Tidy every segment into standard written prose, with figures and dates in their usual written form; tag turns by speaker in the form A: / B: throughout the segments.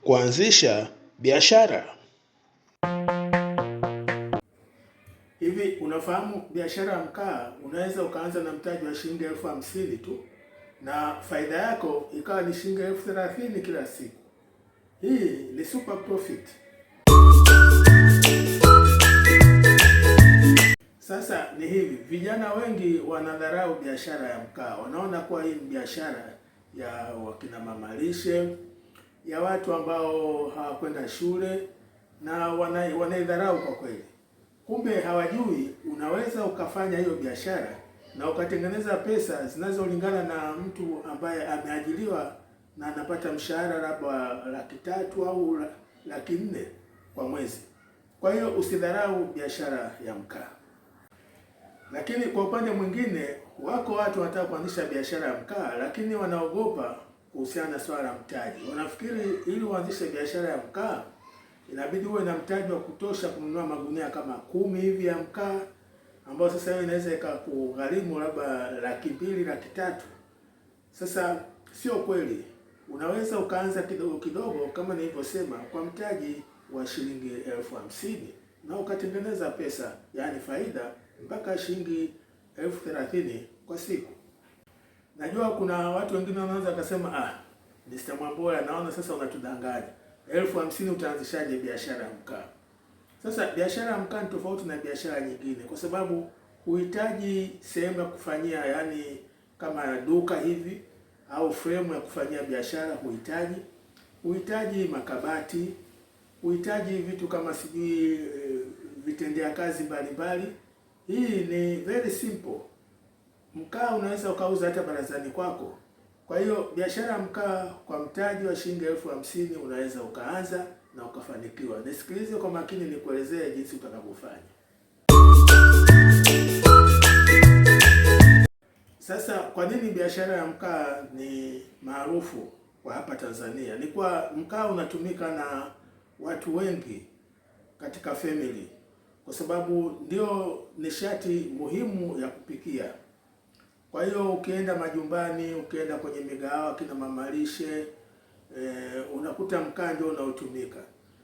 A: Kuanzisha biashara.
B: Hivi unafahamu biashara ya mkaa unaweza ukaanza na mtaji wa shilingi 50,000 tu na faida yako ikawa ni shilingi 30,000 kila siku. Hii ni super profit. Sasa ni hivi, vijana wengi wanadharau biashara ya mkaa. Wanaona kuwa hii ni biashara ya wakina mama lishe, ya watu ambao hawakwenda shule na wanaidharau kwa kweli. Kumbe hawajui unaweza ukafanya hiyo biashara na ukatengeneza pesa zinazolingana na mtu ambaye ameajiriwa na anapata mshahara labda 300,000 au 400,000 kwa mwezi. Kwa hiyo usidharau biashara ya mkaa. Lakini kwa upande mwingine, wako watu wanataka kuanzisha biashara ya mkaa lakini wanaogopa kuhusiana na swala la mtaji. Wanafikiri ili uanzishe biashara ya mkaa inabidi uwe na mtaji wa kutosha kununua magunia kama 10 hivi ya mkaa, ambao sasa hiyo inaweza ikakugharimu labda 200,000, 300,000. Sasa sio kweli. Unaweza ukaanza kidogo kidogo kama nilivyosema, kwa mtaji wa shilingi 50,000 na ukatengeneza pesa, yaani faida mpaka shilingi 30,000 kwa siku. Najua kuna watu wengine wanaweza kusema Mr. Mwambola, naona sasa unatudanganya. 50,000 utaanzishaje biashara ya mkaa? Sasa biashara ya mkaa ni tofauti na biashara nyingine kwa sababu huhitaji sehemu ya kufanyia, yani kama duka hivi au frame ya kufanyia biashara. Huhitaji makabati, huhitaji vitu kama sijui vitendea kazi mbalimbali. Hii ni very simple. Mkaa unaweza ukauza hata barazani kwako. Kwa hiyo biashara ya mkaa kwa mtaji wa shilingi 50,000 unaweza ukaanza na ukafanikiwa. Nisikilize kwa makini nikuelezee jinsi utakavyofanya. Sasa kwa nini biashara ya mkaa ni maarufu kwa hapa Tanzania? Ni kwa mkaa unatumika na watu wengi katika family, kwa sababu ndio nishati muhimu ya kupikia. Kwa hiyo ukienda majumbani, ukienda kwenye migahawa kina mama lishe, unakuta mkaa ndio unaotumika.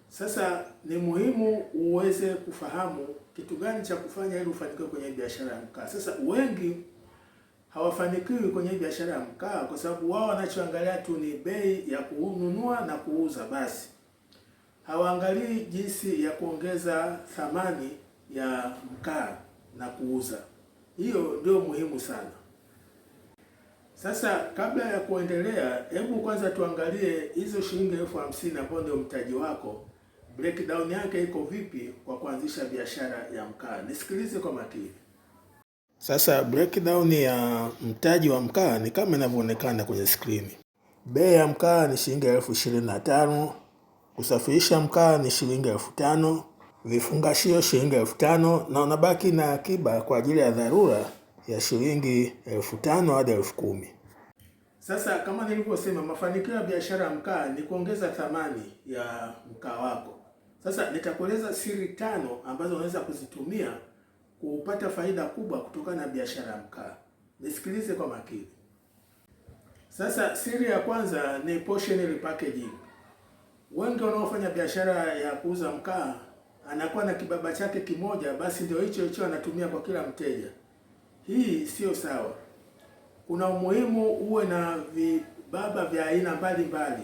B: Sasa ni muhimu uweze kufahamu kitu gani cha kufanya ili ufanikiwe kwenye biashara ya mkaa. Sasa wengi hawafanikiwi kwenye biashara ya mkaa kwa sababu wao wanachoangalia tu ni bei ya kununua na kuuza basi. Hawaangalii jinsi ya kuongeza thamani ya mkaa na kuuza. Hiyo ndio muhimu sana. Sasa kabla ya kuendelea, hebu kwanza tuangalie hizo shilingi 50,000 ambazo ndio mtaji wako, breakdown yake iko vipi kwa kuanzisha biashara ya mkaa. Nisikilize kwa makini. Sasa breakdown ya mtaji wa mkaa ni kama inavyoonekana kwenye skrini. Bei ya mkaa ni shilingi 25,000, kusafirisha mkaa ni shilingi 5,000, vifungashio shilingi 5,000 na unabaki na akiba kwa ajili ya dharura ya shilingi 5,000 hadi 10,000. Sasa kama nilivyosema, mafanikio ya biashara ya mkaa ni kuongeza thamani ya mkaa wako. Sasa nitakueleza siri 5 ambazo unaweza kuzitumia kupata faida kubwa kutokana na biashara ya mkaa. Nisikilize kwa makini. Sasa siri ya kwanza ni portion repackaging. Wengi wanaofanya biashara ya kuuza mkaa anakuwa na kibaba chake kimoja, basi ndio hicho anatumia kwa kila mteja. Hii sio sawa. Kuna umuhimu uwe na vibaba vya aina mbalimbali,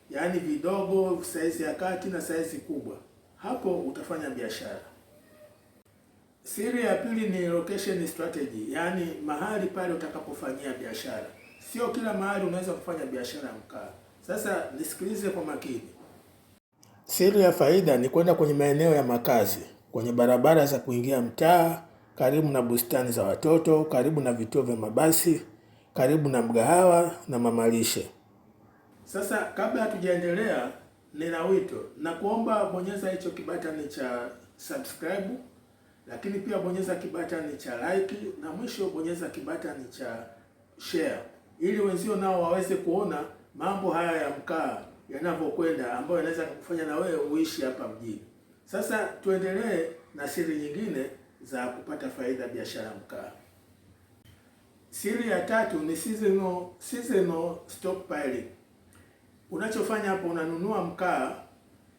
B: yaani vidogo, saizi ya kati na saizi kubwa. Hapo utafanya biashara. Siri ya pili ni location strategy, yaani mahali pale utakapofanyia biashara. Sio kila mahali unaweza kufanya biashara ya mkaa. Sasa nisikilize kwa makini. Siri ya faida ni kwenda kwenye maeneo ya makazi, kwenye barabara za kuingia mtaa, karibu na bustani za watoto, karibu na vituo vya mabasi, karibu na mgahawa na mamalishe. Sasa kabla hatujaendelea, nina wito na kuomba bonyeza hicho kibatani cha subscribe, lakini pia bonyeza kibatani cha like na mwisho bonyeza kibatani cha share ili wenzio nao waweze kuona mambo haya ya mkaa yanavyokwenda, ambayo yanaweza kukufanya na wewe uishi hapa mjini. Sasa tuendelee na siri nyingine za kupata faida biashara mkaa. Siri ya tatu ni seasonal stockpiling. Unachofanya hapo, unanunua mkaa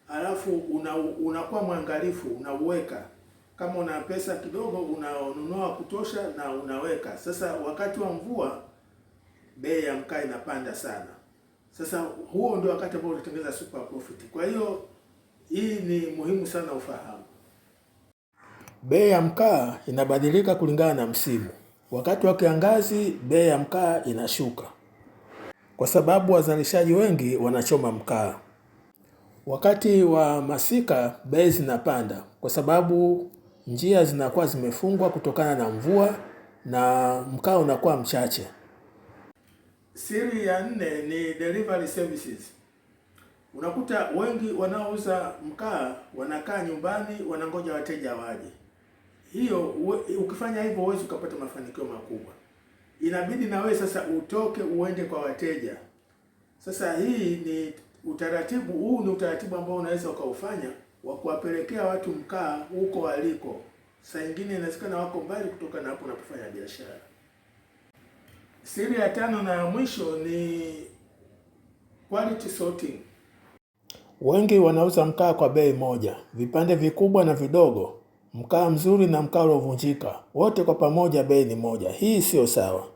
B: alafu unakuwa mwangalifu, unauweka. Kama una pesa kidogo unanunua kutosha na unaweka. Sasa wakati wa mvua bei ya mkaa inapanda sana. Sasa huo ndio wakati ambao unatengeneza super profit. Kwa hiyo hii ni muhimu sana ufahamu. Bei ya mkaa inabadilika kulingana na msimu. Wakati wa kiangazi bei ya mkaa inashuka kwa sababu wazalishaji wengi wanachoma mkaa. Wakati wa masika bei zinapanda kwa sababu njia zinakuwa zimefungwa kutokana na mvua na mkaa unakuwa mchache. Siri ya 4 ni delivery services. Unakuta wengi wanaouza mkaa wanakaa nyumbani wanangoja wateja waje. Hiyo ukifanya hivyo huwezi ukapata mafanikio makubwa. Inabidi na wewe sasa utoke uende kwa wateja. Sasa hii ni utaratibu ambao unaweza ukaufanya wa kuwapelekea watu mkaa huko waliko. Saa nyingine inawezekana wako mbali kutoka na hapo unapofanya biashara. Siri ya 5 na ya mwisho ni quality sorting. Wengi wanauza mkaa kwa bei moja, vipande vikubwa na vidogo, mkaa mzuri na mkaa uliovunjika, wote kwa pamoja bei ni moja. Hii sio sawa.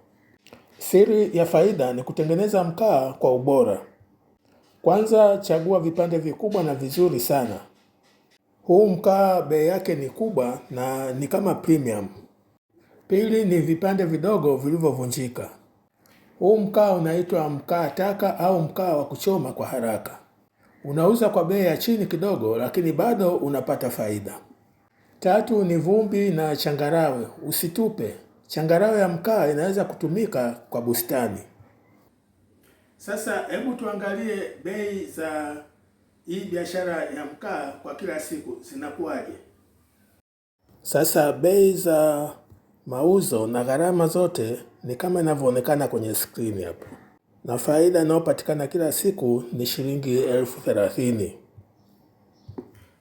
B: Siri ya faida ni kutengeneza mkaa kwa ubora. Kwanza chagua vipande vikubwa na vizuri sana. Huu mkaa bei yake ni kubwa na ni kama premium. Pili ni vipande vidogo vilivyovunjika. Huu mkaa unaitwa mkaa taka au mkaa wa kuchoma kwa haraka. Unauza kwa bei ya chini kidogo lakini bado unapata faida. Tatu ni vumbi na changarawe. Usitupe. Changarawe ya mkaa inaweza kutumika kwa bustani. Sasa hebu tuangalie bei za hii biashara ya mkaa kwa kila siku zinakuwaje. Sasa bei za mauzo na gharama zote ni kama inavyoonekana kwenye screen hapo. Na faida inayopatikana kila siku ni shilingi 30,000.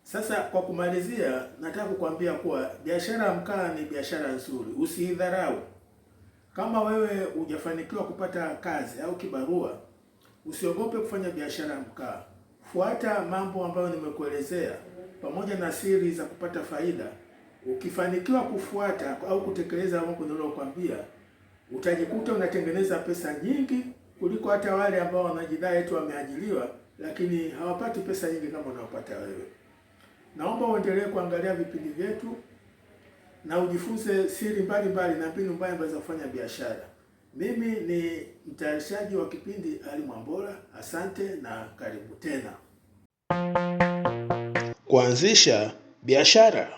B: Sasa kwa kumalizia, nataka kukwambia kuwa biashara ya mkaa ni biashara nzuri, usiidharau. Kama wewe hujafanikiwa kupata kazi au kibarua, usiogope kufanya biashara ya mkaa. Fuata mambo ambayo nimekuelezea pamoja na siri za kupata faida. Ukifanikiwa kufuata au kutekeleza mambo niliyokuambia, utajikuta unatengeneza pesa nyingi kuliko hata wale ambao wanajidai eti wameajiriwa lakini hawapati pesa nyingi kama unayopata wewe. Naomba uendelee kuangalia vipindi vyetu na ujifunze siri mbalimbali na mbinu mbalimbali za kufanya biashara. Mimi ni mtayarishaji wa kipindi Ali Mwambola. Asante na karibu tena.
A: Kuanzisha biashara.